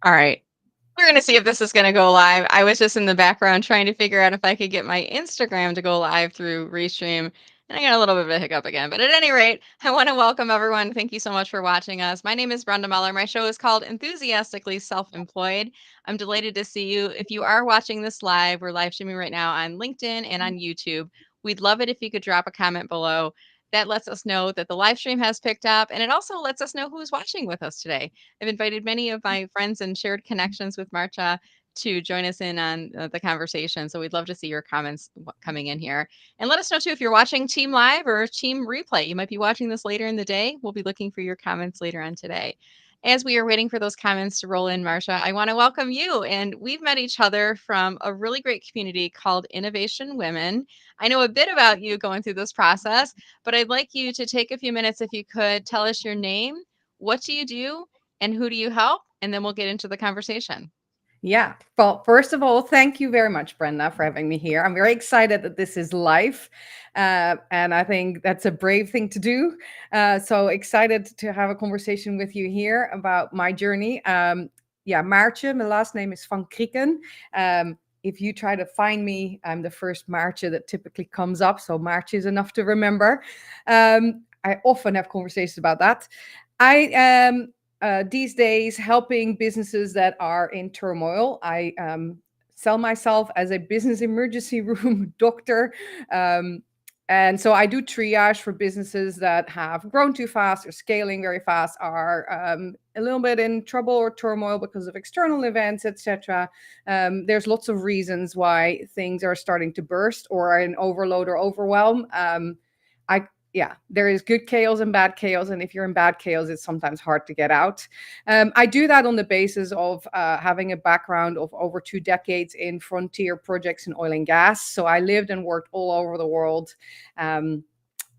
All right. We're going to see if this is going to go live. I was just in the background trying to figure out if I could get my Instagram to go live through Restream. And I got a little bit of a hiccup again. But at any rate, I want to welcome everyone. Thank you so much for watching us. My name is Brenda Muller. My show is called Enthusiastically Self-Employed. I'm delighted to see you. If you are watching this live, we're live streaming right now on LinkedIn and on YouTube. We'd love it if you could drop a comment below. That lets us know that the live stream has picked up, and it also lets us know who's watching with us today. I've invited many of my friends and shared connections with Maartje to join us in on the conversation. So we'd love to see your comments coming in here. And let us know too if you're watching Team Live or Team Replay. You might be watching this later in the day. We'll be looking for your comments later on today. As we are waiting for those comments to roll in, Maartje, I want to welcome you. And we've met each other from a really great community called Innovation Women. I know a bit about you going through this process, but I'd like you to take a few minutes, if you could, tell us your name, what do you do, and who do you help? And then we'll get into the conversation. Yeah. Well, first of all, thank you very much, Brenda, for having me here. I'm very excited that this is live. And I think that's a brave thing to do. So excited to have a conversation with you here about my journey. Maartje, my last name is van Krieken. If you try to find me, I'm the first Maartje that typically comes up. So Maartje is enough to remember. I often have conversations about that. I am these days helping businesses that are in turmoil. I sell myself as a business emergency room doctor. And so I do triage for businesses that have grown too fast or scaling very fast, are a little bit in trouble or turmoil because of external events, etc. There's lots of reasons why things are starting to burst or are in overload or overwhelm. There is good chaos and bad chaos. And if you're in bad chaos, it's sometimes hard to get out. I do that on the basis of having a background of over 2 decades in frontier projects in oil and gas. So I lived and worked all over the world,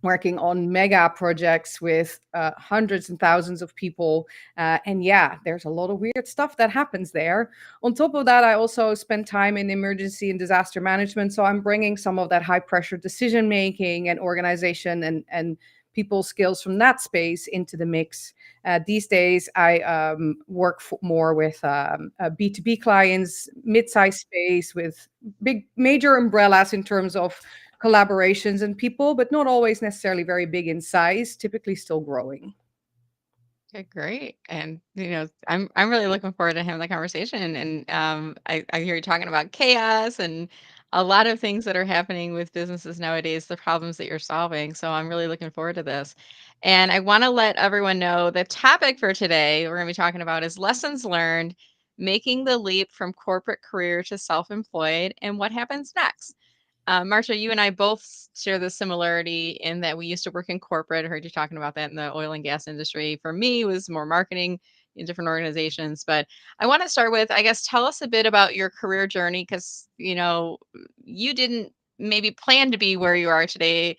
working on mega projects with hundreds and thousands of people. There's a lot of weird stuff that happens there. On top of that, I also spend time in emergency and disaster management. So I'm bringing some of that high pressure decision making and organization and people skills from that space into the mix. These days, I work more with B2B clients, mid-sized space with big major umbrellas in terms of collaborations and people, but not always necessarily very big in size, typically still growing. Okay, great. And I'm really looking forward to having the conversation. And I hear you talking about chaos and a lot of things that are happening with businesses nowadays, the problems that you're solving. So I'm really looking forward to this. And I want to let everyone know the topic for today we're going to be talking about is lessons learned, making the leap from corporate career to self-employed, and what happens next. Maartje, you and I both share the similarity in that we used to work in corporate. I heard you talking about that in the oil and gas industry. For me, it was more marketing in different organizations. But I want to start with, I guess, tell us a bit about your career journey because, you didn't maybe plan to be where you are today.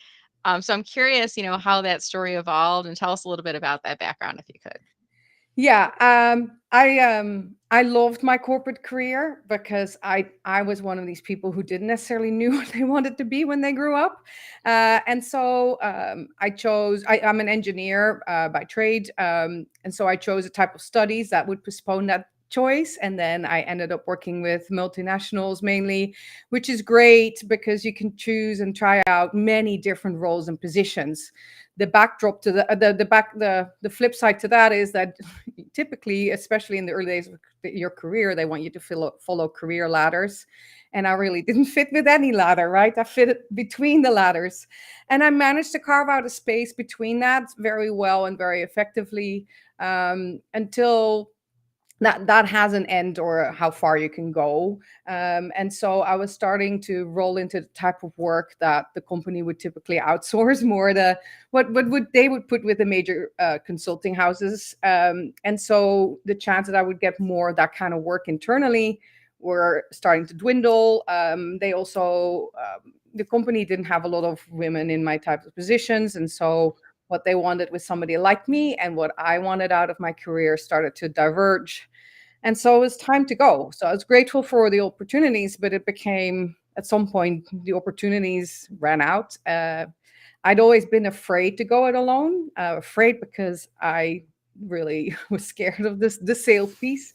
So I'm curious, how that story evolved and tell us a little bit about that background if you could. Yeah, I loved my corporate career because I was one of these people who didn't necessarily knew what they wanted to be when they grew up, and so I'm an engineer by trade, and so I chose a type of studies that would postpone that choice, and then I ended up working with multinationals mainly, which is great because you can choose and try out many different roles and positions. The backdrop to the flip side to that is that typically, especially in the early days of your career, they want you to follow career ladders. And I really didn't fit with any ladder, right? I fit between the ladders. And I managed to carve out a space between that very well and very effectively, until that has an end or how far you can go. And so I was starting to roll into the type of work that the company would typically outsource, more what would they would put with the major consulting houses. And so the chance that I would get more of that kind of work internally were starting to dwindle. They also the company didn't have a lot of women in my type of positions, and so what they wanted was somebody like me, and what I wanted out of my career started to diverge. And so it was time to go. So I was grateful for the opportunities, but it became, at some point, the opportunities ran out. I'd always been afraid to go it alone, afraid because I really was scared of this the sales piece,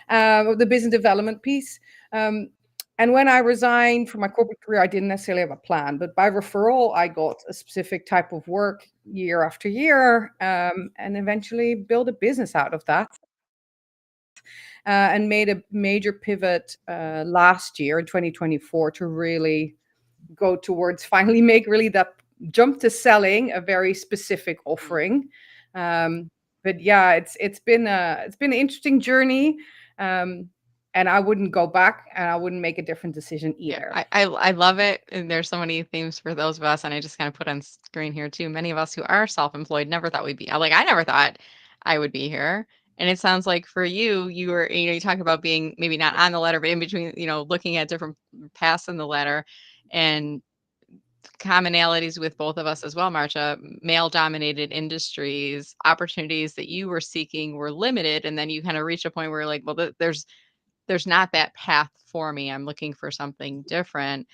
of the business development piece. Um, and when I resigned from my corporate career, I didn't necessarily have a plan, but by referral, I got a specific type of work year after year, and eventually built a business out of that. And made a major pivot last year in 2024 to really go towards finally make really that jump to selling a very specific Mm. offering. Um, but yeah, it's been an interesting journey, um, and I wouldn't go back, and I wouldn't make a different decision Yeah, either. I love it, and there's so many themes for those of us, and I just kinda put on screen here too. Many of us who are self-employed never thought we'd be like, I never thought I would be here, and it sounds like for you, you were you talk about being maybe not on the ladder, but in between, looking at different paths in the ladder, and commonalities with both of us as well, Marsha, male-dominated industries, opportunities that you were seeking were limited, and then you kinda reach a point where you're like, "Well, there's not that path for me. I'm looking for something different."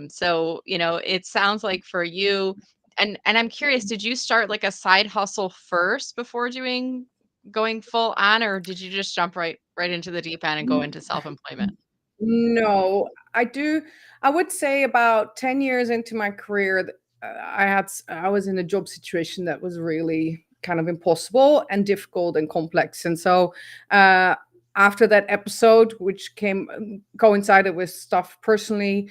So, it sounds like for you, and I'm curious, did you start like a side hustle first before going full on, or did you just jump right into the deep end and go into self-employment? No, I do. I would say about 10 years into my career, I was in a job situation that was really kind of impossible and difficult and complex. And so, uh, after that episode, which came coincided with stuff personally,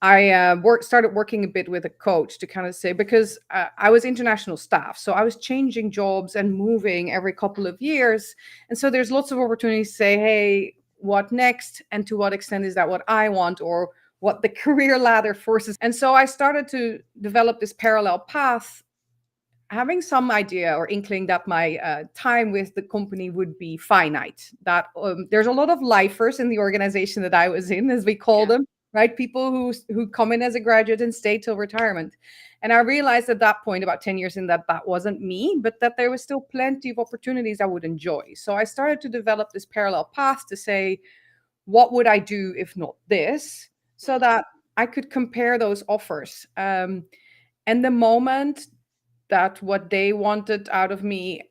I started working a bit with a coach to kind of say, because I was international staff, so I was changing jobs and moving every couple of years, and so there's lots of opportunities to say, hey, what next, and to what extent is that what I want, or what the career ladder forces. And so I started to develop this parallel path, having some idea or inkling that my time with the company would be finite. That there's a lot of lifers in the organization that I was in, as we call Yeah. them, right? People who come in as a graduate and stay till retirement. And I realized at that point, about 10 years in, that that wasn't me, but that there was still plenty of opportunities I would enjoy. So I started to develop this parallel path to say, what would I do if not this? So Mhm. that I could compare those offers. And the moment that what they wanted out of me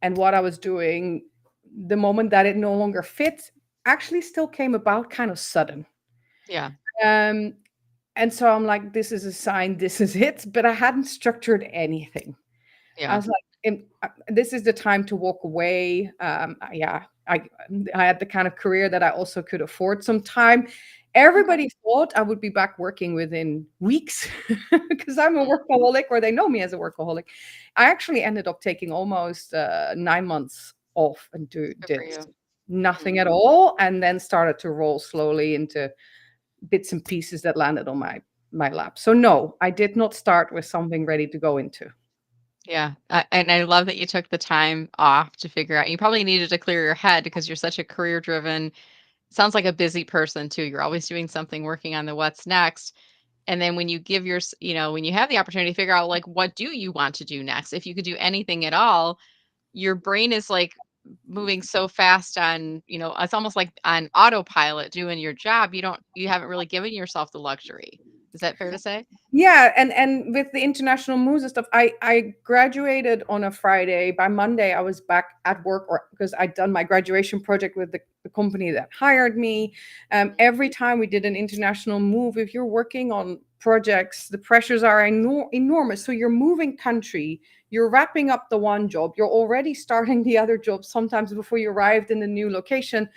and what I was doing, the moment that it no longer fit, actually still came about kind of sudden. Yeah. Um, and so I'm like, this is a sign, this is it. But I hadn't structured anything. I Yeah. was like, this is the time to walk away. Yeah, I had the kind of career that I also could afford some time. Okay. Everybody thought I would be back working within weeks because I'm a Mm. workaholic, or they know me as a workaholic. I actually ended up taking almost 9 months off and Good for did you. nothing Mm. at all, and then started to roll slowly into bits and pieces that landed on my lap. So no, I did not start with something ready to go into. Yeah, and I love that you took the time off to figure out. You probably needed to clear your head because you're such a career-driven, sounds like a busy person too. You're always doing something, working on the what's next. And then when you give when you have the opportunity to figure out like what do you want to do next? If you could do anything at all, your brain is like moving so fast on, it's almost like on autopilot doing your job. You haven't really given yourself the luxury. Is that fair to say? Yeah, and with the international moves and stuff, I graduated on a Friday. By Monday, I was back at work, or because I'd done my graduation project with the company that hired me. Every time we did an international move, if you're working on projects, the pressures are enormous. So you're moving country, you're wrapping up the one job, you're already starting the other job sometimes before you arrived in the new location.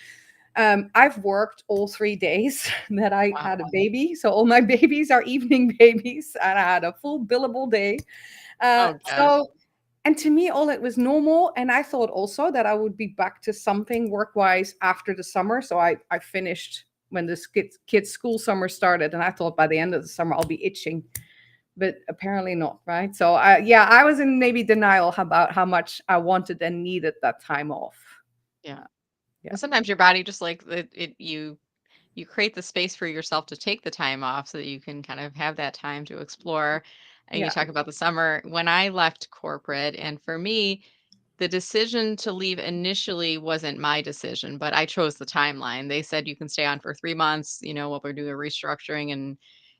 I've worked all 3 days that I Wow. had a baby. So all my babies are evening babies, and I had a full billable day. Oh gosh. So, and to me, all it was normal. And I thought also that I would be back to something work wise after the summer. So I finished when this kids' school summer started. And I thought by the end of the summer, I'll be itching. But apparently not, right? So yeah, I was in maybe denial about how much I wanted and needed that time off. Yeah. Yeah, And sometimes your body just like you create the space for yourself to take the time off so that you can kind of have that time to explore. And you yeah, talk about the summer. When I left corporate, and for me, the decision to leave initially wasn't my decision, but I chose the timeline. They said you can stay on for 3 months, while we're doing a restructuring,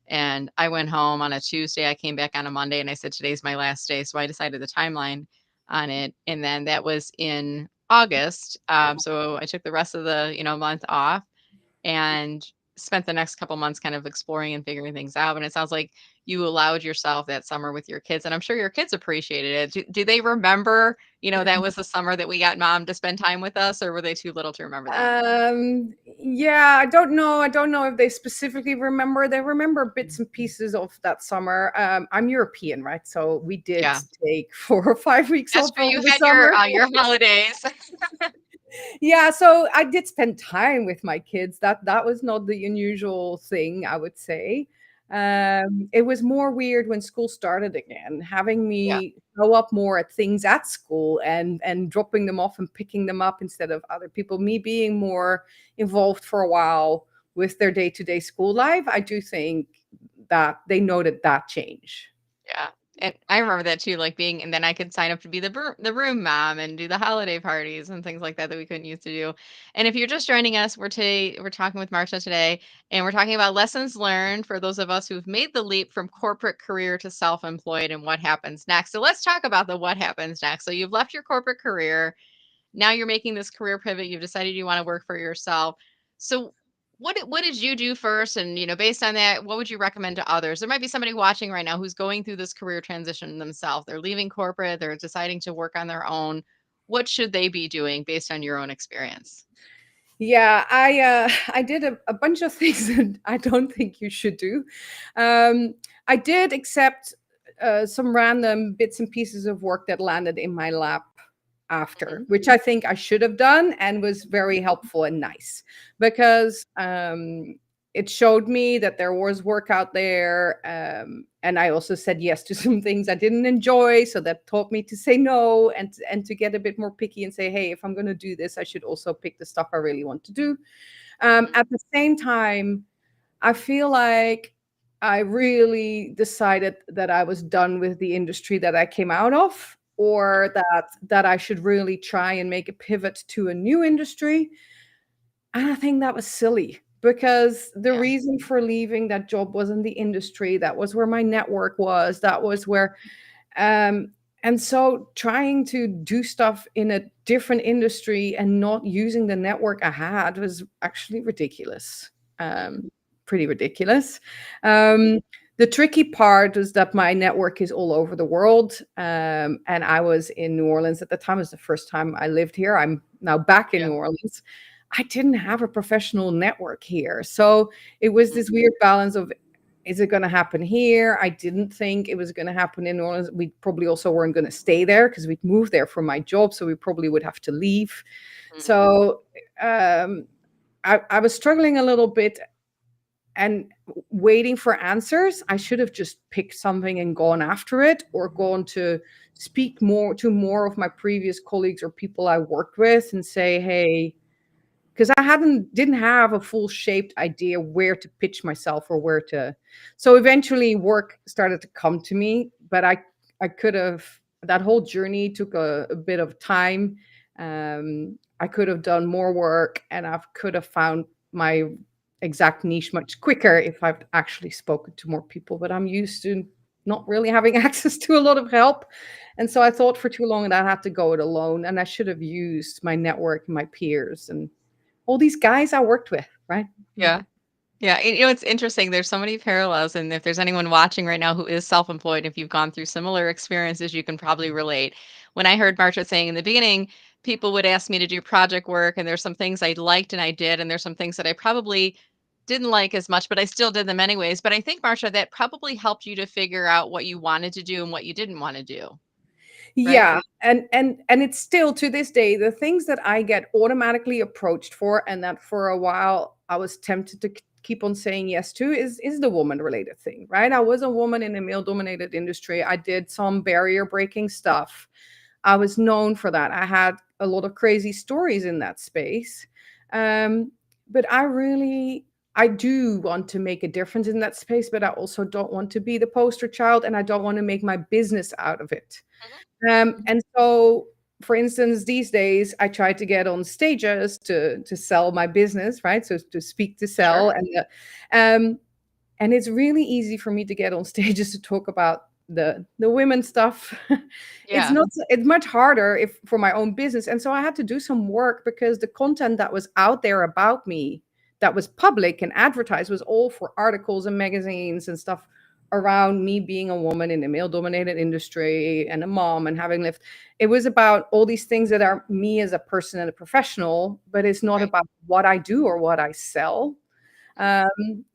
and I went home on a Tuesday. I came back on a Monday and I said today's my last day. So I decided the timeline. on it. And then that was in August. So I took the rest of the, month off and spent the next couple months kind of exploring and figuring things out. And it sounds like you allowed yourself that summer with your kids, and I'm sure your kids appreciated it. Do they remember, that was the summer that we got mom to spend time with us, or were they too little to remember that? Yeah, I don't know. I don't know if they specifically remember. They remember bits and pieces of that summer. I'm European, right? So we did Yeah, take 4 or 5 weeks that's off true. over You the had summer. your holidays. Yeah, so I did spend time with my kids. That was not the unusual thing, I would say. It was more weird when school started again, having Yeah. me show up more at things at school and dropping them off and picking them up instead of other people. Me being more involved for a while with their day-to-day school life. I do think that they noted that change. Yeah. And I remember that too, like being, and then I could sign up to be the room mom and do the holiday parties and things like that that we couldn't used to do. And if you're just joining us, we're talking with Marsha today, and we're talking about lessons learned for those of us who've made the leap from corporate career to self-employed and what happens next. So let's talk about the what happens next. So you've left your corporate career, now you're making this career pivot. You've decided you want to work for yourself. So what did you do first? And based on that, what would you recommend to others? There might be somebody watching right now who's going through this career transition themselves. They're leaving corporate, they're deciding to work on their own. What should they be doing based on your own experience? Yeah, I did a bunch of things that I don't think you should do. I did accept some random bits and pieces of work that landed in my lap after, Mhm. which I think I should have done and was very helpful and nice because it showed me that there was work out there. And I also said yes to some things I didn't enjoy. So that taught me to say no and to get a bit more picky and say, hey, if I'm going to do this, I should also pick the stuff I really want to do. Mhm. At the same time, I feel like I really decided that I was done with the industry that I came out of, or that I should really try and make a pivot to a new industry. And I think that was silly because the Yeah. reason for leaving that job wasn't the industry. That was where my network was. That was where um, and so trying to do stuff in a different industry and not using the network I had was actually ridiculous. Um, Pretty ridiculous. Um, the tricky part was that my network is all over the world. And I was in New Orleans at the time. It was the first time I lived here. I'm now back in Yeah. New Orleans. I didn't have a professional network here. So it was Mhm. this weird balance of, is it going to happen here? I didn't think it was going to happen in New Orleans. We probably also weren't going to stay there because we'd moved there for my job. So we probably would have to leave. Mhm. So um, I was struggling a little bit and waiting for answers. I should have just picked something and gone after it, or gone to speak more to more of my previous colleagues or people I worked with and say, hey, because I didn't have a full shaped idea where to pitch myself or where to. So eventually work started to come to me, but I could have, that whole journey took a bit of time. I could have done more work and I could have found my exact niche much quicker if I've actually spoken to more people, but I'm used to not really having access to a lot of help. And so I thought for too long that I had to go it alone, and I should have used my network and my peers and all these guys I worked with, right? Yeah. Yeah. Yeah, it's interesting. There's so many parallels, and if there's anyone watching right now who is self-employed, if you've gone through similar experiences, you can probably relate. When I heard Marsha saying in the beginning, people would ask me to do project work, and there's some things I liked and I did, and there's some things that I probably didn't like as much, but I still did them anyways. But I think, Marsha, that probably helped you to figure out what you wanted to do and what you didn't want to do, right? Yeah, and it's still to this day the things that I get automatically approached for, and that for a while I was tempted to keep on saying yes to, is the woman related thing, right? I was a woman in a male dominated industry. I did some barrier breaking stuff. I was known for that. I had a lot of crazy stories in that space. Um, but I do want to make a difference in that space, but I also don't want to be the poster child, and I don't want to make my business out of it. Mhm. And so, for instance, these days I try to get on stages to sell my business, right? So to speak to sell, Sure. um, and it's really easy for me to get on stages to talk about the women stuff. It's Yeah. not, it's much harder if for my own business. And so I had to do some work because the content that was out there about me, that was public and advertised, was all for articles and magazines and stuff around me being a woman in a male dominated industry and a mom and having lived. It was about all these things that are me as a person and a professional, but it's not Right. about what I do or what I sell.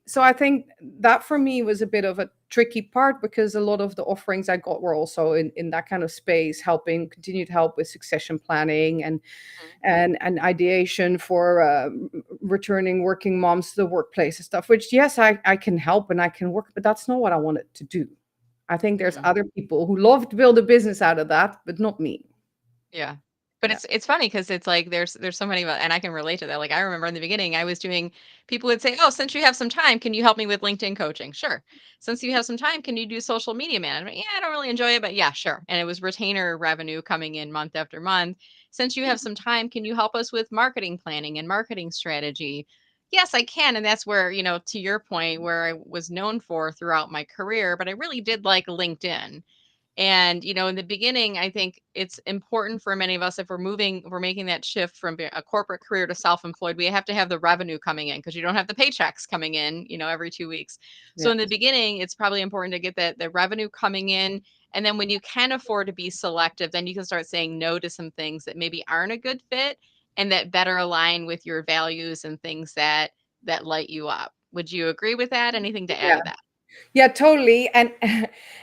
So I think that for me was a bit of a tricky part, because a lot of the offerings I got were also in that kind of space, helping continued help with succession planning Mhm. and ideation for returning working moms to the workplace and stuff, which yes, I can help and I can work, but that's not what I wanted to do. I think there's Mhm. other people who love to build a business out of that, but not me. Yeah. But Yeah. it's funny because it's like there's so many and I can relate to that. Like I remember in the beginning I was doing people would say, "Oh, since you have some time, can you help me with LinkedIn coaching?" Sure. Since you have some time, can you do social media management? Yeah, I don't really enjoy it, but yeah, sure. And it was retainer revenue coming in month after month. Since you have some time, can you help us with marketing planning and marketing strategy? Yes, I can. And that's where, to your point, where I was known for throughout my career, but I really did like LinkedIn. And, in the beginning, I think it's important for many of us if we're making that shift from a corporate career to self-employed, we have to have the revenue coming in because you don't have the paychecks coming in, every 2 weeks. So Yeah. in the beginning, it's probably important to get the revenue coming in. And then when you can afford to be selective, then you can start saying no to some things that maybe aren't a good fit and that better align with your values and things that light you up. Would you agree with that? Anything to add Yeah. to that? Yeah, totally. And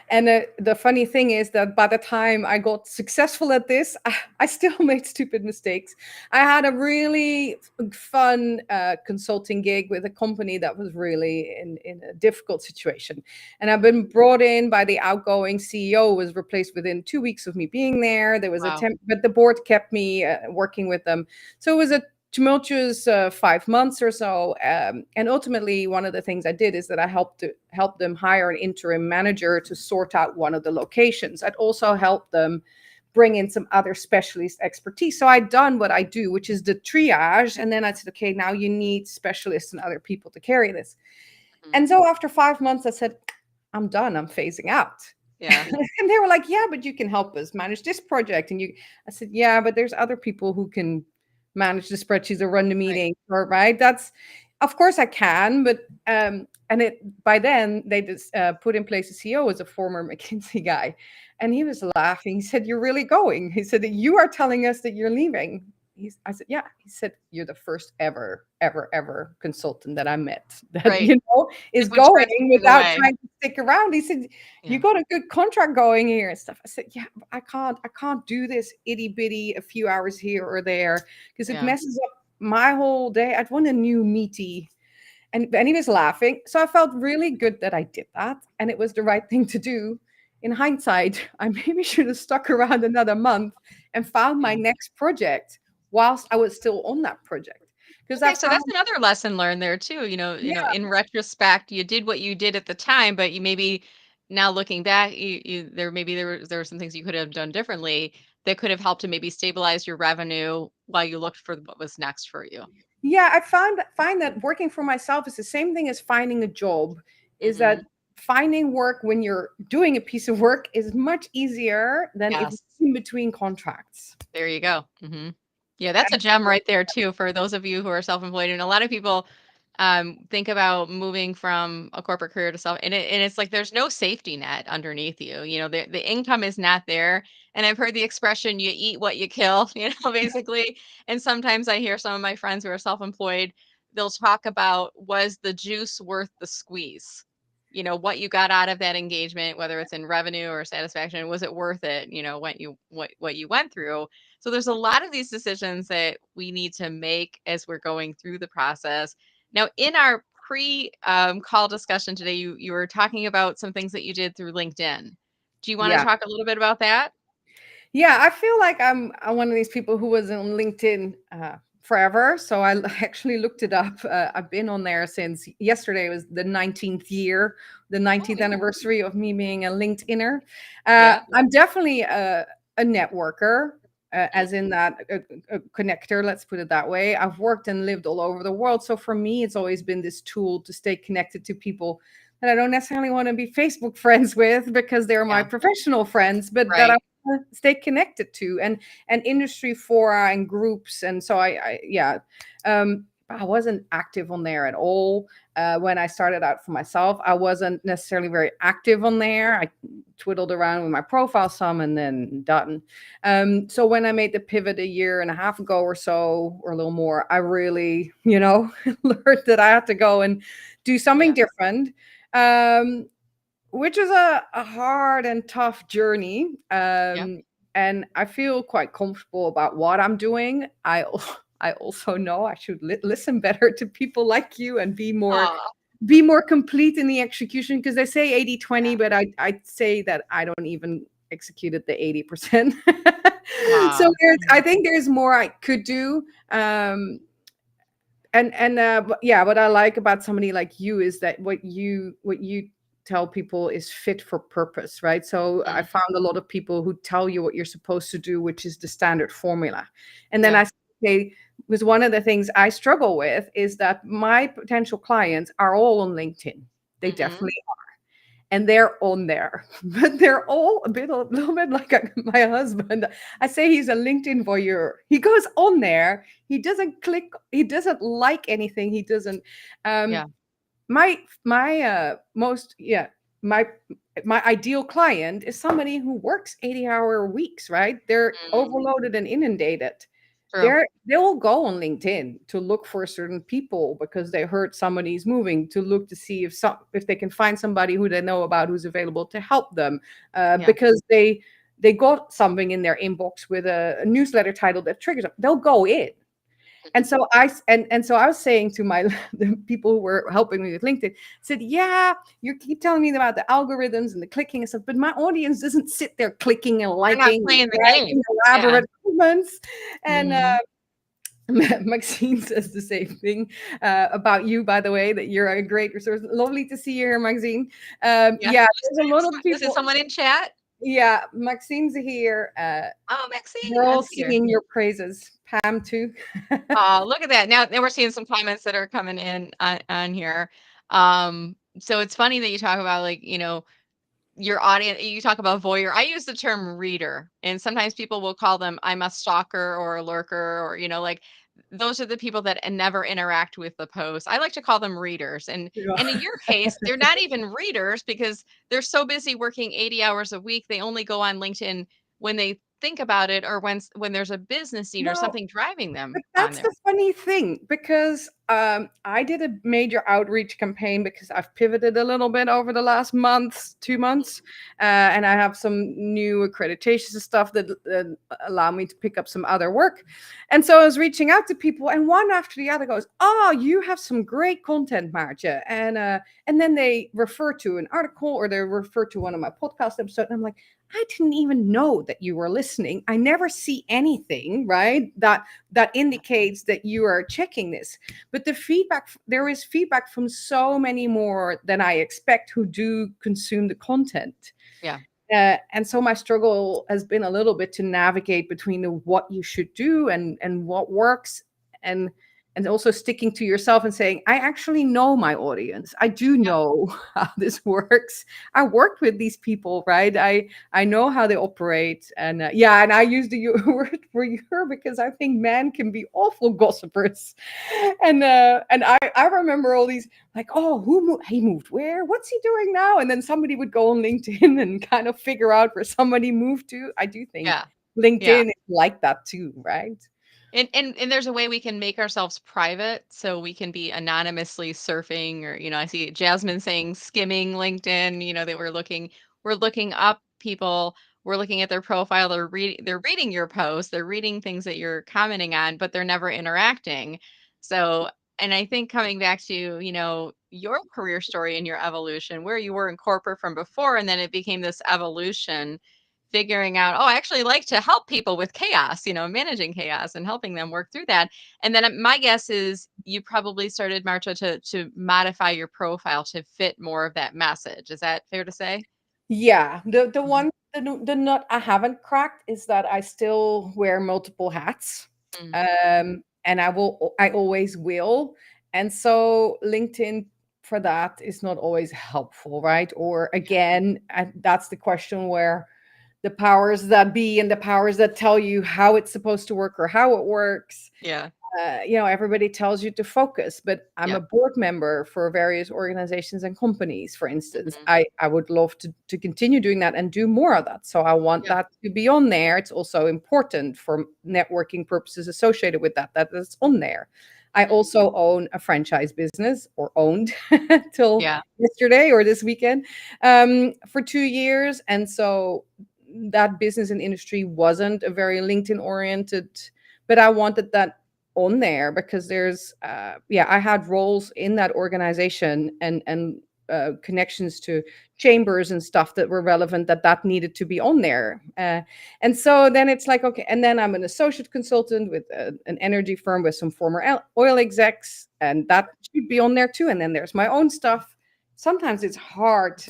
the funny thing is that by the time I got successful at this, I still made stupid mistakes. I had a really fun consulting gig with a company that was really in a difficult situation, and I've been brought in by the outgoing CEO. Was replaced within 2 weeks of me being there. There was a Wow. temp, but the board kept me working with them. So it was a tumultuous 5 months or so, and ultimately one of the things I did is that I help them hire an interim manager to sort out one of the locations. I'd also helped them bring in some other specialist expertise. So I'd done what I do, which is the triage, and then I said, okay, now you need specialists and other people to carry this. Mhm. And so after 5 months I said, I'm done, I'm phasing out. Yeah. And they were like, yeah, but you can help us manage this project. And I said, yeah, but there's other people who can manage the spreadsheets or run the Right. meeting, or right. That's, of course I can, but and it by then they just put in place a CEO as a former McKinsey guy. And he was laughing. He said, you're really going? He said, you are telling us that you're leaving? I said, yeah. He said, you're the first ever consultant that I met that, Right. is Like would going transfer you without away. trying to stick around. He said, you Yeah. got a good contract going here and stuff. I said, yeah, but I can't do this itty bitty a few hours here or there, because it Yeah. messes up my whole day. I'd want a new meaty. And he was laughing. So I felt really good that I did that. And it was the right thing to do. In hindsight, I maybe should have stuck around another month and found my Yeah. next project whilst I was still on that project. Because I Okay, so found, that's another lesson learned there too. yeah, In retrospect, you did what you did at the time, but you maybe now looking back, there were some things you could have done differently that could have helped to maybe stabilize your revenue while you looked for what was next for you. yeah, I find that working for myself is the same thing as finding a job. Is that Hmm. finding work when you're doing a piece of work is much easier than if Yes. it's in between contracts. There you go. Yeah, that's a gem right there too for those of you who are self-employed. And a lot of people think about moving from a corporate career to self, and it's like there's no safety net underneath you. The income is not there. And I've heard the expression, "You eat what you kill," basically. And sometimes I hear some of my friends who are self-employed, they'll talk about was the juice worth the squeeze? What you got out of that engagement, whether it's in revenue or satisfaction, was it worth it? What you went through. So there's a lot of these decisions that we need to make as we're going through the process. Now, in our pre call discussion today, you were talking about some things that you did through LinkedIn. Do you want to Yeah. talk a little bit about that? Yeah, I feel like I'm one of these people who was on LinkedIn forever. So I actually looked it up. I've been on there since yesterday was the 19th year, the Oh, 19th yeah. anniversary of me being a LinkedIner. Yeah. I'm definitely a networker, Mm. as in that a connector, let's put it that way. I've worked and lived all over the world. So for me, it's always been this tool to stay connected to people that I don't necessarily want to be Facebook friends with because they're my Yeah. professional friends, but that I Right. want to stay connected to, and industry fora and groups. And so I wasn't active on there at all. When I started out for myself, I wasn't necessarily very active on there. I twiddled around with my profile some and then done. So when I made the pivot a year and a half ago or so, or a little more, I really, learned that I had to go and do something Yeah. different, um, which is a hard and tough journey. Yep. And I feel quite comfortable about what I'm doing. I also know I should listen better to people like you and Aw. be more complete in the execution, because they say 80/20, Yeah. but I say that I don't even executed the 80%. So Aw. I Yeah. think there's more I could do. But yeah, what I like about somebody like you is that what you tell people is fit for purpose, right? So I Mhm. found a lot of people who tell you what you're supposed to do, which is the standard formula. And then Yeah. I say, was one of the things I struggle with is that my potential clients are all on LinkedIn. They Mhm. definitely, and they're on there, but they're all a little bit like my husband. I say he's a LinkedIn voyeur. He goes on there, he doesn't click, he doesn't like anything, he doesn't. um Yeah. my most yeah my my ideal client is somebody who works 80-hour weeks, right? They're Mm. overloaded and inundated. True. They will go on LinkedIn to look for certain people because they heard somebody's moving, to look to see if they can find somebody who they know about who's available to help them, Yeah. because they got something in their inbox with a newsletter title that triggers them. They'll go in. And Mhm. so I was saying to my the people who were helping me with LinkedIn, said, "Yeah, you keep telling me about the algorithms and the clicking and stuff, but my audience doesn't sit there clicking and They're not liking, and playing the game. writing Yeah. elaborate comments." And Mhm. Maxine says the same thing about you, by the way, that you're a great resource. Lovely to see you here, Maxine. Yeah. Yeah, there's a lot of Is it people. someone in chat? Yeah, Maxine's here. Oh, They're Maxine, I all see her. singing your praises. Pam too. Oh, look at that. Now we're seeing some comments that are coming in on here. So it's funny that you talk about, like, your audience. You talk about voyeur. I use the term reader, and sometimes people will call them, I'm a stalker or a lurker, or like those are the people that never interact with the post. I like to call them readers. And in your case, they're not even readers because they're so busy working 80 hours a week. They only go on LinkedIn when they think about it, or when there's a business need or No, something driving but them on that's there. the funny thing, because I did a major outreach campaign because I've pivoted a little bit over the last month, 2 months, and I have some new accreditations and stuff that allow me to pick up some other work. And so I was reaching out to people, and one after the other goes, "Oh, you have some great content, Maartje," and then they refer to an article or they refer to one of my podcast episodes. And I'm like, I didn't even know that you were listening. I never see anything, right? That indicates that you are checking this. But there is feedback from so many more than I expect who do consume the content. Yeah. And so my struggle has been a little bit to navigate between what you should do and what works, and and also sticking to yourself and saying, I actually know my audience. I do Yeah. know how this works. I worked with these people, right? I know how they operate, and yeah, and I use the word for you because I think men can be awful gossipers, and I remember all these, like, oh, he moved where? What's he doing now? And then somebody would go on LinkedIn and kind of figure out where somebody moved to. I do think Yeah. Yeah. LinkedIn is like that too, right? And there's a way we can make ourselves private so we can be anonymously surfing, or I see Jasmine saying skimming LinkedIn, that we're looking up people, we're looking at their profile, they're reading your posts, they're reading things that you're commenting on, but they're never interacting. So, and I think coming back to, your career story and your evolution, where you were in corporate from before, and then it became this evolution, figuring out, oh, I actually like to help people with chaos, managing chaos and helping them work through that. And then my guess is you probably started, Marta, to modify your profile to fit more of that message. Is that fair to say? Yeah, the Mhm. one the nut I haven't cracked is that I still wear multiple hats, Mm. and I always will, and so LinkedIn for that is not always helpful, right? Or again, that's the question where the powers that be and the powers that tell you how it's supposed to work or how it works, Yeah. everybody tells you to focus, but I'm a Yep. board member for various organizations and companies, for instance. Mhm. I would love to continue doing that and do more of that. So I want Yeah. that to be on there. It's also important for networking purposes associated with that, that it's on there. I Mhm. also own a franchise business, or owned till Yeah. yesterday or this weekend, for 2 years. And so that business and industry wasn't a very LinkedIn oriented, but I wanted that on there because there's I had roles in that organization and connections to chambers and stuff that were relevant, that needed to be on there. And so then it's like, okay, and then I'm an associate consultant with an energy firm with some former oil execs, and that should be on there too. And then there's my own stuff. Sometimes it's hard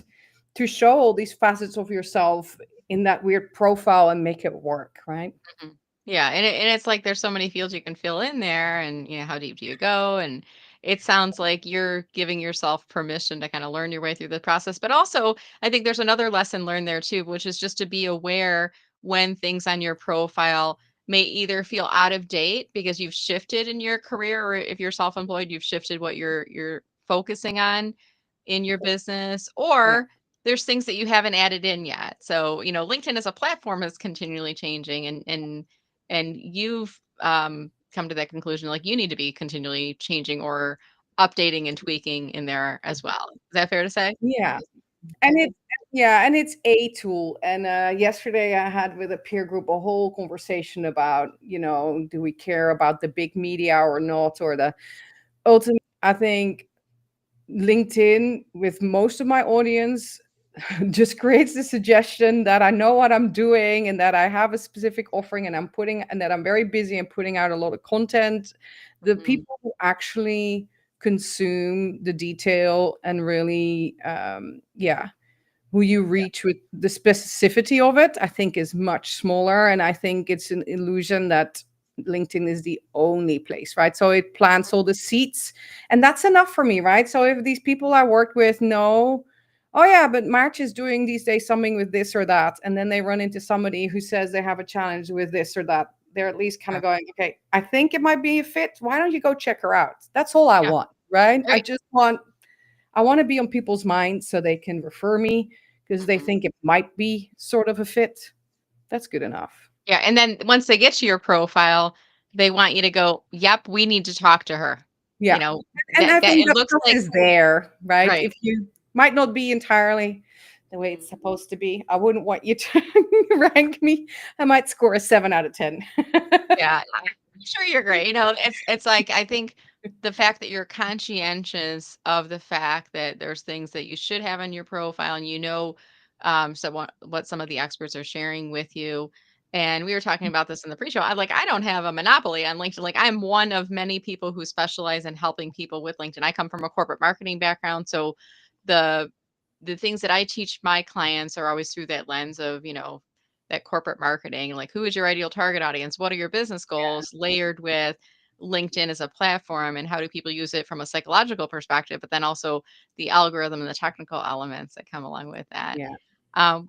to show all these facets of yourself in that weird profile and make it work, right? Mhm. Yeah, and it's like there's so many fields you can fill in there, and how deep do you go? And it sounds like you're giving yourself permission to kind of learn your way through the process. But also, I think there's another lesson learned there too, which is just to be aware when things on your profile may either feel out of date because you've shifted in your career, or if you're self-employed, you've shifted what you're focusing on in your business, Yeah. or there's things that you haven't added in yet. So, LinkedIn as a platform is continually changing, and you've come to that conclusion, like you need to be continually changing or updating and tweaking in there as well. Is that fair to say? Yeah. And it's yeah, and it's a tool. And yesterday I had with a peer group a whole conversation about, do we care about the big media or not, or the ultimate. I think LinkedIn, with most of my audience, just creates the suggestion that I know what I'm doing and that I have a specific offering, and that I'm very busy and putting out a lot of content. The Mhm. people who actually consume the detail and really, who you Yeah. reach with the specificity of it, I think is much smaller. And I think it's an illusion that LinkedIn is the only place, right? So it plants all the seeds, and that's enough for me, right? So if these people I worked with know, oh yeah, but March is doing these days something with this or that, and then they run into somebody who says they have a challenge with this or that, they're at least kind Yeah. of going, okay, I think it might be a fit. Why don't you go check her out? That's all I Yeah. want, right? Right. I want to be on people's minds so they can refer me because they Mhm. think it might be sort of a fit. That's good enough. Yeah. And then once they get to your profile, they want you to go, yep, we need to talk to her. You Yeah. know, And that I that think it that looks stuff like is there, right? right. If you might not be entirely the way Mhm. it's supposed to be, I wouldn't want you to rank me. I might score a 7 out of 10. Yeah, I'm sure you're great. It's like I think the fact that you're conscientious of the fact that there's things that you should have on your profile, and so what some of the experts are sharing with you. And we were talking about this in the pre-show. I don't have a monopoly on LinkedIn. Like I'm one of many people who specialize in helping people with LinkedIn. I come from a corporate marketing background, so the the things that I teach my clients are always through that lens of, that corporate marketing, like who is your ideal target audience? What are your business goals layered with LinkedIn as a platform, and how do people use it from a psychological perspective, but then also the algorithm and the technical elements that come along with that. Yeah.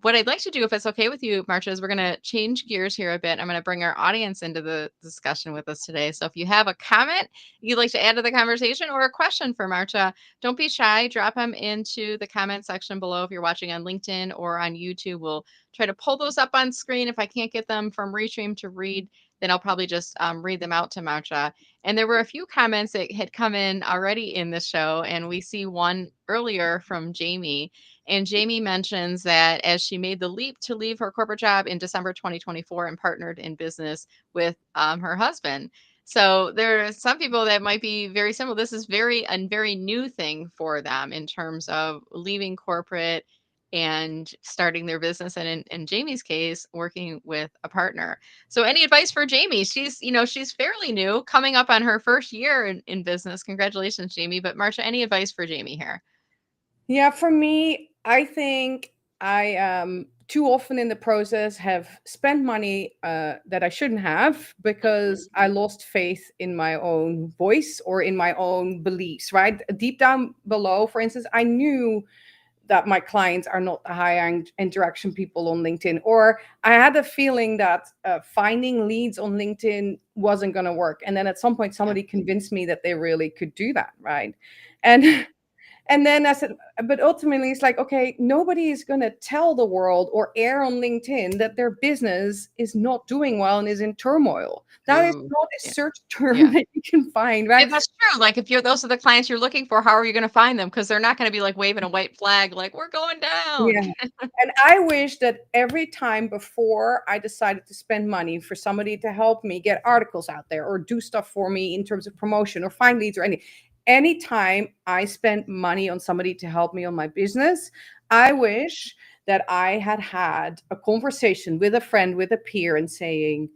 What I'd like to do, if it's okay with you, Marsha, is we're going to change gears here a bit. I'm going to bring our audience into the discussion with us today. So if you have a comment you'd like to add to the conversation, or a question for Marsha, don't be shy. Drop them into the comment section below if you're watching on LinkedIn or on YouTube. We'll try to pull those up on screen. If I can't get them from Restream to read, then I'll probably just read them out to Marsha. And there were a few comments that had come in already in the show, and we see one earlier from Jamie. And Jamie mentions that as she made the leap to leave her corporate job in December 2024 and partnered in business with her husband. So there are some people that might be very similar. This is a very new thing for them in terms of leaving corporate and starting their business, and in Jamie's case, working with a partner. So any advice for Jamie? She's fairly new, coming up on her first year in business. Congratulations, Jamie. But Marsha, any advice for Jamie here? Yeah, for me, I think I too often in the process have spent money that I shouldn't have because I lost faith in my own voice or in my own beliefs, right? Deep down below, for instance, I knew that my clients are not the high interaction people on LinkedIn, or I had a feeling that finding leads on LinkedIn wasn't going to work. And then at some point, Yeah. somebody convinced me that they really could do that, right? And and then I said, but ultimately, it's like, okay, nobody is going to tell the world or air on LinkedIn that their business is not doing well and is in turmoil. That is Ooh. not a Yeah. search term Yeah. that you can find, Yeah, right? that's true. Like if you're those are the clients you're looking for, how are you going to find them? Because they're not going to be like waving a white flag, like we're going down. Yeah. And I wish that every time before I decided to spend money for somebody to help me get articles out there or do stuff for me in terms of promotion or find leads or anytime I spent money on somebody to help me on my business, I wish that I had had a conversation with a friend, with a peer, and saying,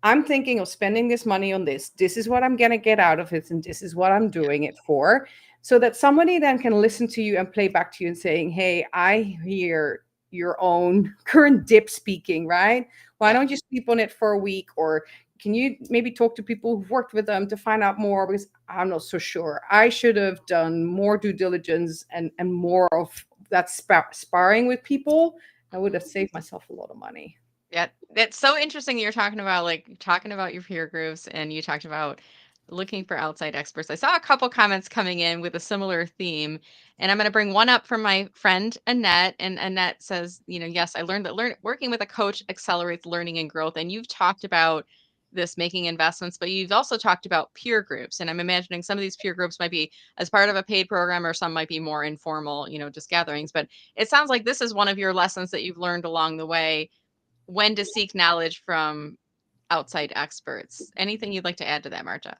I'm thinking of spending this money on this. This is what I'm going to get out of it. And this is what I'm Yeah. doing it for. So that somebody then can listen to you and play back to you and saying, hey, I hear your own current dip speaking, right? Why Yeah. don't you sleep on it for a week? Or can you maybe talk to people who've worked with them to find out more? Because I'm not so sure. I should have done more due diligence and more of that sparring with people. I would have Mhm. saved myself a lot of money. Yeah, that's so interesting you're talking about like talking about your peer groups and you talked about looking for outside experts. I saw a couple comments coming in with a similar theme and I'm going to bring one up from my friend Annette and Annette says, yes, I learned that working with a coach accelerates learning and growth and you've talked about this making investments, but you've also talked about peer groups and I'm imagining some of these peer groups might be as part of a paid program or some might be more informal, just gatherings, but it sounds like this is one of your lessons that you've learned along the way when to seek knowledge from outside experts. Anything you'd like to add to that, Marta?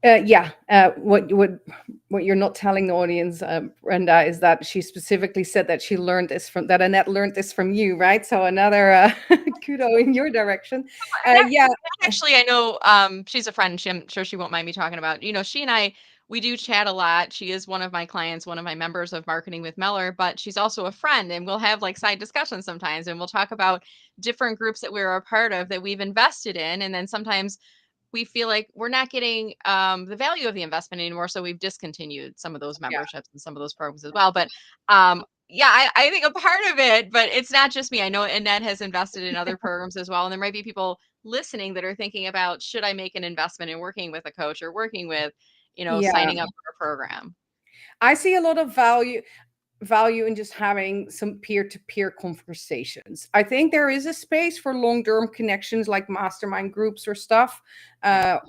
Yeah. What you're not telling the audience, Brenda, is that she specifically said that she learned this from that Annette learned this from you, right? So another kudo in your direction. Yeah, Actually, I know she's a friend. I'm sure she won't mind me talking about. She and I we do chat a lot. She is one of my clients, one of my members of Marketing with Meller, but she's also a friend, and we'll have like side discussions sometimes, and we'll talk about different groups that we're a part of that we've invested in, and then sometimes we feel like we're not getting the value of the investment anymore. So we've discontinued some of those yeah, memberships and some of those programs as well. But yeah, I think a part of it, but it's not just me. I know Annette has invested in other programs as well. And there might be people listening that are thinking about, should I make an investment in working with a coach or working with, yeah. signing up for a program? I see a lot of value in just having some peer-to-peer conversations. I think there is a space for long-term connections like mastermind groups or stuff. Yeah.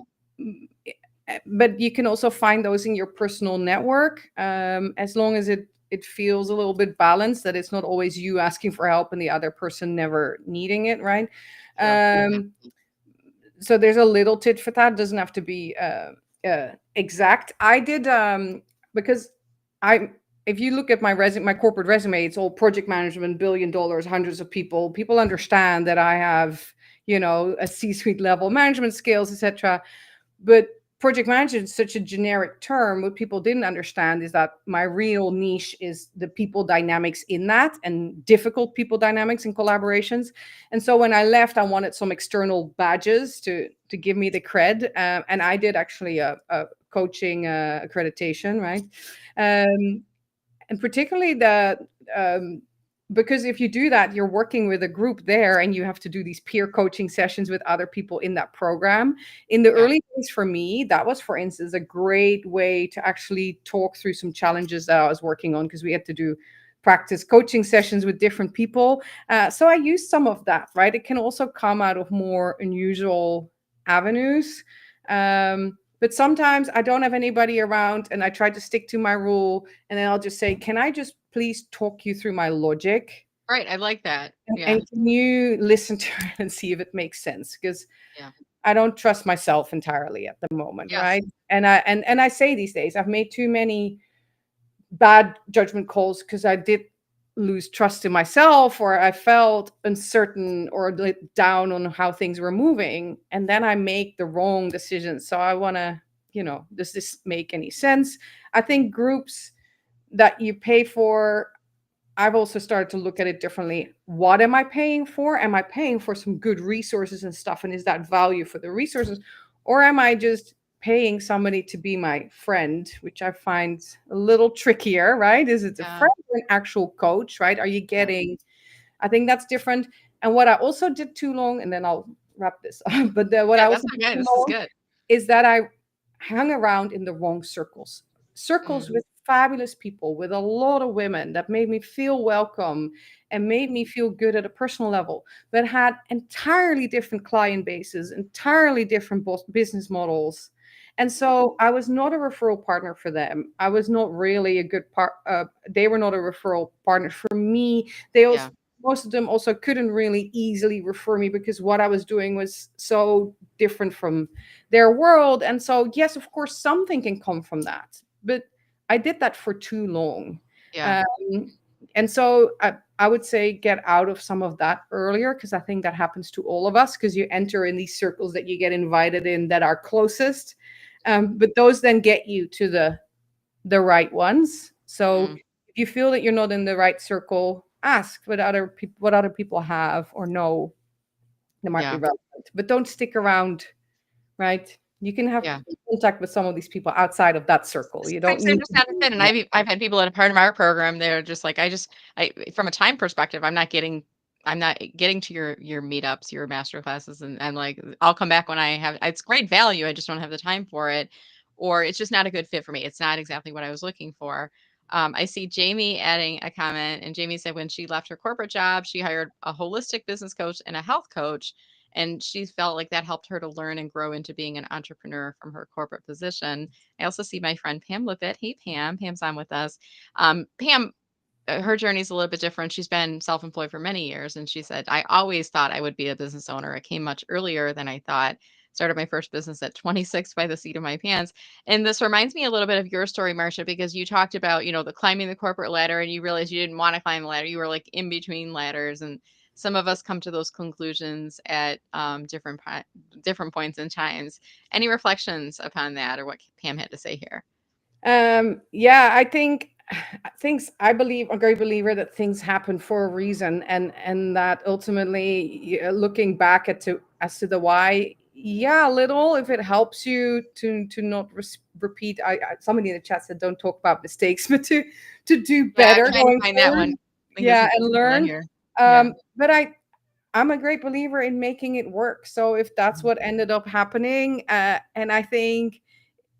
M- but you can also find those in your personal network, as long as it feels a little bit balanced, that it's not always you asking for help and the other person never needing it, right? True. Yeah. Um, so there's a little tit for tat. It doesn't have to be exact. I did because I if you look at my resume, my corporate resume, it's all project management, $1 billion, hundreds of people. People understand that I have, a C-suite level management skills, etc. But project management is such a generic term. What people didn't understand is that my real niche is the people dynamics in that and difficult people dynamics and collaborations. And so when I left, I wanted some external badges to give me the cred. And I did actually a coaching accreditation, right? Um, and particularly um, because if you do that, you're working with a group there and you have to do these peer coaching sessions with other people in that program. In the Yeah. early days for me, that was, for instance, a great way to actually talk through some challenges that I was working on, because we had to do practice coaching sessions with different people. So I used some of that, right? It can also come out of more unusual avenues. But sometimes I don't have anybody around and I try to stick to my rule, and then I'll just say, can I just please talk you through my logic? Right. I like that. And Yeah. can you listen to it and see if it makes sense? Because Yeah. I don't trust myself entirely at the moment, Yes. right? And I say these days, I've made too many bad judgment calls because I did lose trust in myself, or I felt uncertain or let down on how things were moving. And then I make the wrong decisions. So I want to, does this make any sense? I think groups that you pay for, I've also started to look at it differently. What am I paying for? Am I paying for some good resources and stuff? And is that value for the resources? Or am I just paying somebody to be my friend, which I find a little trickier, right? Is it a Yeah. friend or an actual coach, right? Are you Yeah. getting, I think that's different. And what I also did too long, and then I'll wrap this up, but what Yeah, I that's also did okay. too This is long good. is that I hung around in the wrong circles. Circles Mm, with fabulous people, with a lot of women that made me feel welcome and made me feel good at a personal level, but had entirely different client bases, entirely different business models. And so I was not a referral partner for them. I was not really a good part. They were not a referral partner for me. They also, yeah. most of them also couldn't really easily refer me because what I was doing was so different from their world. And so, yes, of course, something can come from that. But I did that for too long. Yeah. Um, and so I would say get out of some of that earlier, because I think that happens to all of us, because you enter in these circles that you get invited in that are closest. But those then get you to the right ones. So Mm, if you feel that you're not in the right circle, ask what other people have or know that might be yeah. relevant. But don't stick around, right? You can have Yeah. contact with some of these people outside of that circle. You don't Sometimes they're need just to not a be fit, and I've had people that are part of our program, they're just like, I from a time perspective, I'm not getting to your meetups, your master classes, and like, I'll come back when I have it's great value, I just don't have the time for it, or it's just not a good fit for me. It's not exactly what I was looking for. I see Jamie adding a comment, and Jamie said when she left her corporate job, she hired a holistic business coach and a health coach, and she felt like that helped her to learn and grow into being an entrepreneur from her corporate position. I also see my friend Pam Lippett. Hey, Pam. Pam's on with us. Pam, her journey is a little bit different. She's been self-employed for many years, and she said, I always thought I would be a business owner. It came much earlier than I thought. Started my first business at 26 by the seat of my pants. And this reminds me a little bit of your story, Marcia, because you talked about, the climbing the corporate ladder, and you realized you didn't want to climb the ladder. You were like in between ladders. And some of us come to those conclusions at different points in times. Any reflections upon that, or what Pam had to say here? Yeah, I think things. I believe, a great believer that things happen for a reason, and that ultimately, looking back at to as to the why. Yeah, a little, if it helps you to not repeat. Somebody in the chat said don't talk about mistakes, but to do Yeah, I'm better trying to going find that one. forward. I think there's Yeah, some and people in learn. here. Yeah. But I'm a great believer in making it work. So if that's Mhm. what ended up happening, and I think,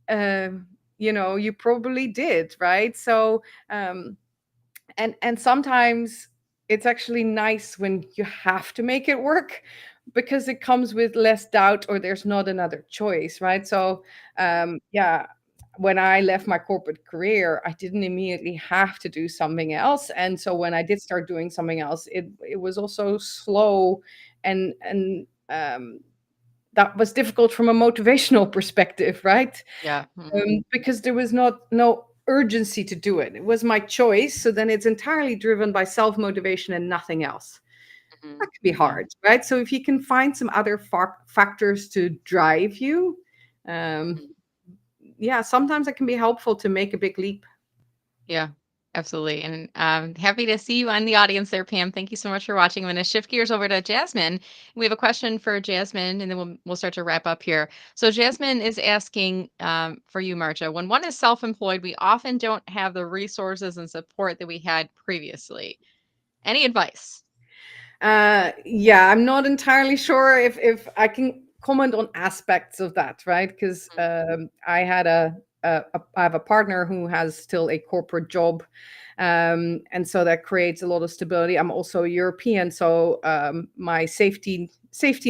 you probably did, right? So, um, and sometimes it's actually nice when you have to make it work, because it comes with less doubt, or there's not another choice, right? So, yeah, when I left my corporate career, I didn't immediately have to do something else. And so when I did start doing something else, it was also slow, and that was difficult from a motivational perspective, right? Yeah. Mhm. Because there was no urgency to do it. It was my choice. So then it's entirely driven by self motivation and nothing else. That Mhm. can be Yeah. hard, right? So if you can find some other factors to drive you, um, Mhm. yeah, sometimes it can be helpful to make a big leap. Yeah. Absolutely. And happy to see you on the audience there, Pam. Thank you so much for watching. I'm going to shift gears over to Jasmine. We have a question for Jasmine, and then we'll start to wrap up here. So Jasmine is asking, for you, Marcia, when one is self-employed, we often don't have the resources and support that we had previously. Any advice? Yeah, I'm not entirely sure if I can comment on aspects of that, right? Because I have a partner who has still a corporate job, and so that creates a lot of stability. I'm also European, so my safety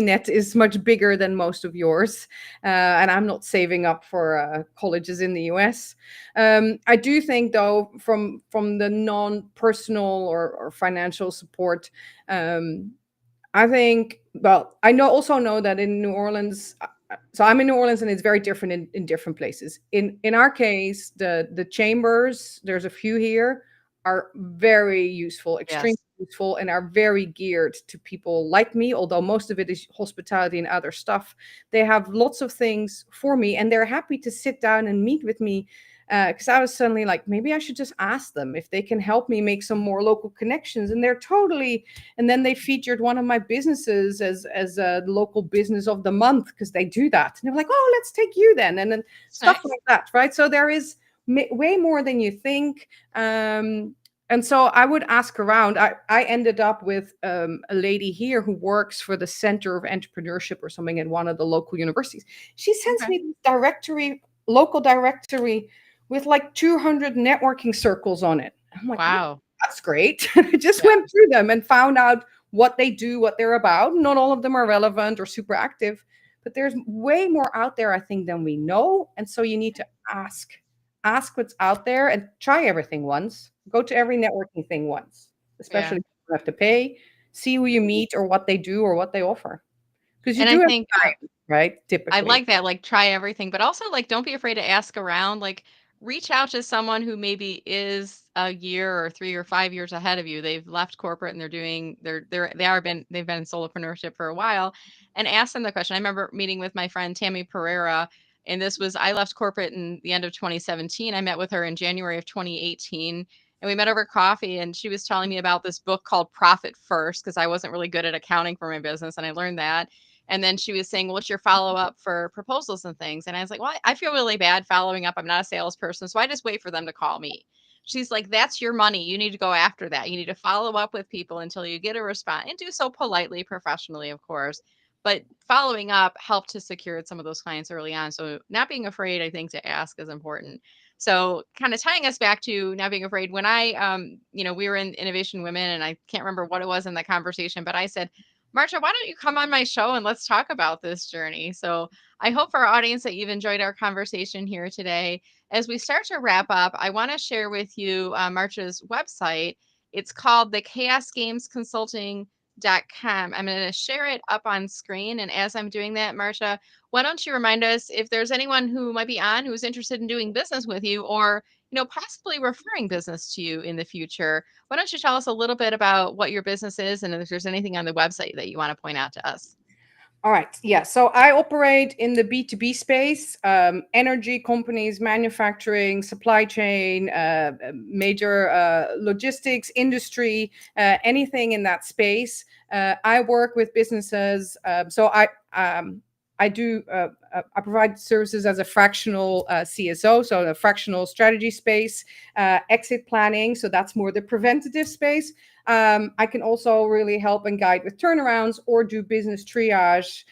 net is much bigger than most of yours, and I'm not saving up for colleges in the US. I do think, though, from the non-personal or financial support, um, I think, well, I also know that in New Orleans, so I'm in New Orleans, and it's very different in different places. In our case, the chambers, there's a few here, are very useful, extremely Yes. useful, and are very geared to people like me, although most of it is hospitality and other stuff. They have lots of things for me, and they're happy to sit down and meet with me, because I was suddenly like, maybe I should just ask them if they can help me make some more local connections. And they're totally, and then they featured one of my businesses as a local business of the month because they do that. And they're like, oh, let's take you then. And then It's stuff nice. like that, right? So there is way more than you think. And so I would ask around. I ended up with a lady here who works for the Center of Entrepreneurship or something at one of the local universities. She sends Okay. me this directory, local directory, with like 200 networking circles on it. I'm like, "Oh, Wow. that's great." I just Yeah. went through them and found out what they do, what they're about. Not all of them are relevant or super active, but there's way more out there, I think, than we know. And so you need to ask ask what's out there and try everything once. Go to every networking thing once, Yeah. especially if you have to pay. See who you meet or what they do or what they offer. Because you And do I have think time, right? I Typically. like that, like, try everything, but also, like, don't be afraid to ask around, like, reach out to someone who maybe is a year or 3 or 5 years ahead of you. They've left corporate and they've been in solopreneurship for a while, and ask them the question. I remember meeting with my friend Tammy Pereira, and I left corporate in the end of 2017. I met with her in January of 2018, and we met over coffee, and she was telling me about this book called Profit First because I wasn't really good at accounting for my business, and I learned that. And then she was saying, "What's your follow-up for proposals and things?" And I was like, "Well, I feel really bad following up. I'm not a salesperson, so I just wait for them to call me." She's like, "That's your money. You need to go after that. You need to follow up with people until you get a response and do so politely, professionally, of course. But following up helped to secure some of those clients early on. So not being afraid, I think, to ask is important. So kind of tying us back to not being afraid. When we were in Innovation Women, and I can't remember what it was in the conversation, but I said, Maartje, why don't you come on my show and let's talk about this journey? So I hope for our audience that you've enjoyed our conversation here today. As we start to wrap up, I want to share with you Maartje's website. It's called the Chaos Games Consulting.com. I'm going to share it up on screen. And as I'm doing that, Maartje, why don't you remind us if there's anyone who might be on who's interested in doing business with you or possibly referring business to you in the future. Why don't you tell us a little bit about what your business is and if there's anything on the website that you want to point out to us? All right. Yeah. So I operate in the B2B space, energy companies, manufacturing, supply chain, major logistics industry, anything in that space. I work with businesses. I provide services as a fractional CSO, so a fractional strategy space, exit planning. So that's more the preventative space. I can also really help and guide with turnarounds or do business triage.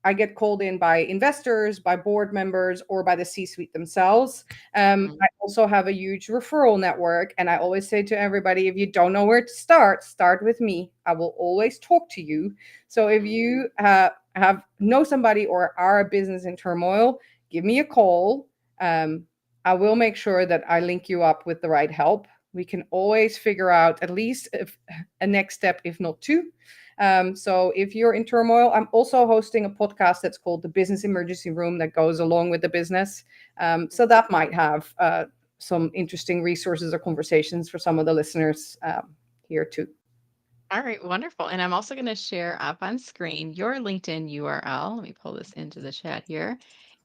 I get called in by investors, by board members, or by the C-suite themselves. Mhm. I also have a huge referral network. And I always say to everybody, if you don't know where to start with me. I will always talk to you. So if Mhm. you know somebody or are a business in turmoil, give me a call. I will make sure that I link you up with the right help. We can always figure out at least a next step, if not two. So if you're in turmoil, I'm also hosting a podcast that's called the Business Emergency Room that goes along with the business. So that might have some interesting resources or conversations for some of the listeners here too. All right, wonderful. And I'm also going to share up on screen your LinkedIn URL. Let me pull this into the chat here.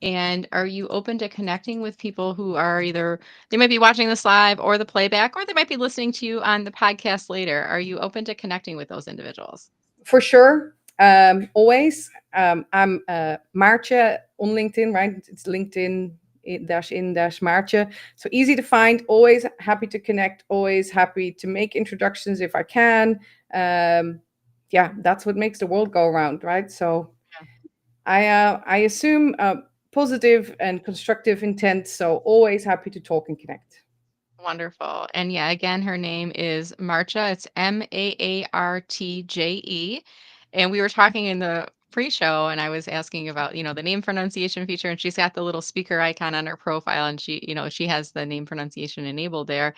And are you open to connecting with people who are either they might be watching this live or the playback, or they might be listening to you on the podcast later? Are you open to connecting with those individuals? For sure. Always. I'm Maartje on LinkedIn, right? It's LinkedIn in dash Maartje. So easy to find. Always happy to connect. Always happy to make introductions if I can. Yeah, that's what makes the world go around, right? So I assume positive and constructive intent. So always happy to talk and connect. Wonderful. And yeah, again, her name is Maartje. It's Maartje. And we were talking in the pre-show and I was asking about, the name pronunciation feature and she's got the little speaker icon on her profile and she has the name pronunciation enabled there.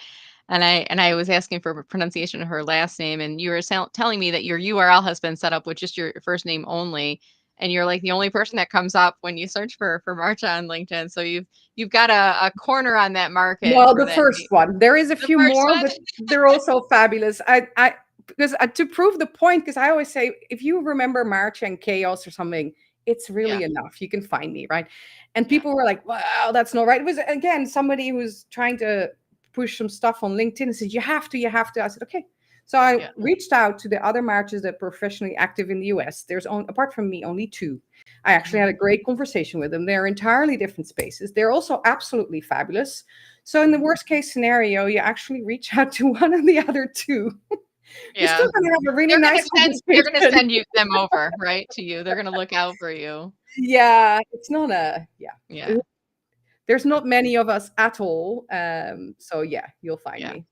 And I was asking for pronunciation of her last name and you were telling me that your URL has been set up with just your first name only. And you're like the only person that comes up when you search for Maartje on LinkedIn. So you've got a corner on that market Well, for the that first name. one. There is a The few first more, one? but they're also fabulous. To prove the point, because I always say, if you remember March and chaos or something, it's Yeah. really enough. You can find me, right? And Yeah. people were like, wow, that's not right. It was, again, somebody who's trying to push some stuff on LinkedIn and said, you have to, you have to. I said, okay. So I Yeah. reached out to the other marches that are professionally active in the US. There's apart from me, only two. I actually Mhm. had a great conversation with them. They're entirely different spaces. They're also absolutely fabulous. So in the Mhm. worst case scenario, you actually reach out to one of the other two. You're Yeah. still going to have a really nice They're gonna conversation. send you them over, right, to you. They're gonna look out for you. Yeah, it's not a, yeah. Yeah. There's That's not many of us at all. So yeah, you'll find yeah. me.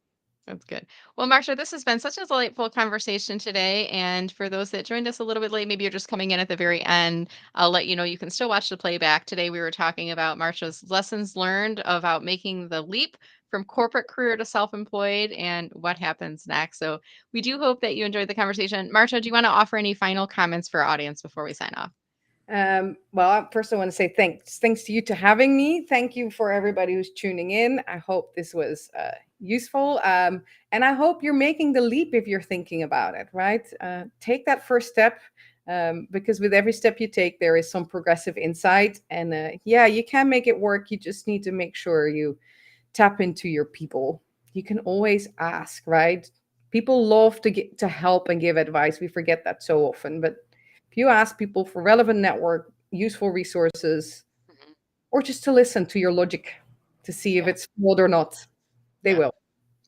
That's good. Well, Marsha, this has been such a delightful conversation today. And for those that joined us a little bit late, maybe you're just coming in at the very end, I'll let you know you can still watch the playback. Today, we were talking about Marsha's lessons learned about making the leap from corporate career to self employed and what happens next. So, we do hope that you enjoyed the conversation. Marsha, do you want to offer any final comments for our audience before we sign off? Well, first I want to say thanks. Thanks to you to having me. Thank you for everybody who's tuning in. I hope this was useful. And I hope you're making the leap if you're thinking about it, right? Take that first step, because with every step you take, there is some progressive insight. And yeah, you can make it work. You just need to make sure you tap into your people. You can always ask, right? People love to get to help and give advice. We forget that so often. But if you ask people for relevant network, useful resources, Mhm. or just to listen to your logic to see if Yeah. it's flawed or not, they Yeah. will.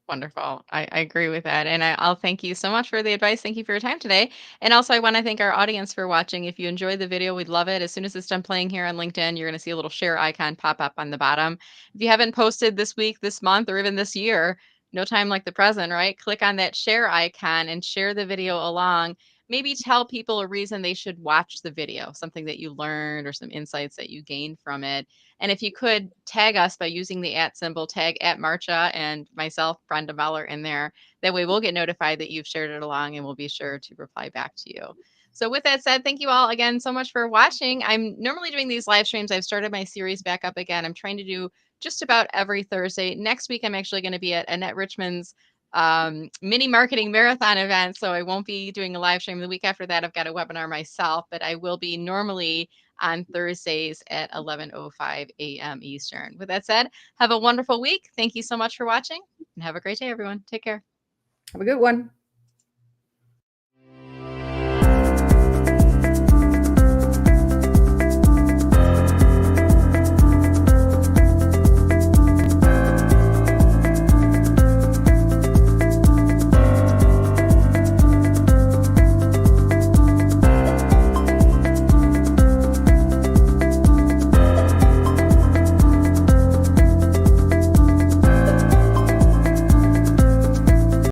Wonderful. I agree with that. And I'll thank you so much for the advice. Thank you for your time today. And also, I want to thank our audience for watching. If you enjoyed the video, we'd love it. As soon as it's done playing here on LinkedIn, you're going to see a little share icon pop up on the bottom. If you haven't posted this week, this month, or even this year, no time like the present, right? Click on that share icon and share the video along. Maybe tell people a reason they should watch the video, something that you learned or some insights that you gained from it. And if you could tag us by using the at symbol, tag at Marcha and myself, Brenda Mahler, in there. That way we'll get notified that you've shared it along and we'll be sure to reply back to you. So, with that said, thank you all again so much for watching. I'm normally doing these live streams. I've started my series back up again. I'm trying to do just about every Thursday. Next week, I'm actually going to be at Annette Richmond's mini marketing marathon event. So, I won't be doing a live stream. The week after that, I've got a webinar myself, but I will be normally on Thursdays at 11:05 a.m. Eastern. With that said, have a wonderful week. Thank you so much for watching and have a great day, everyone. Take care. Have a good one.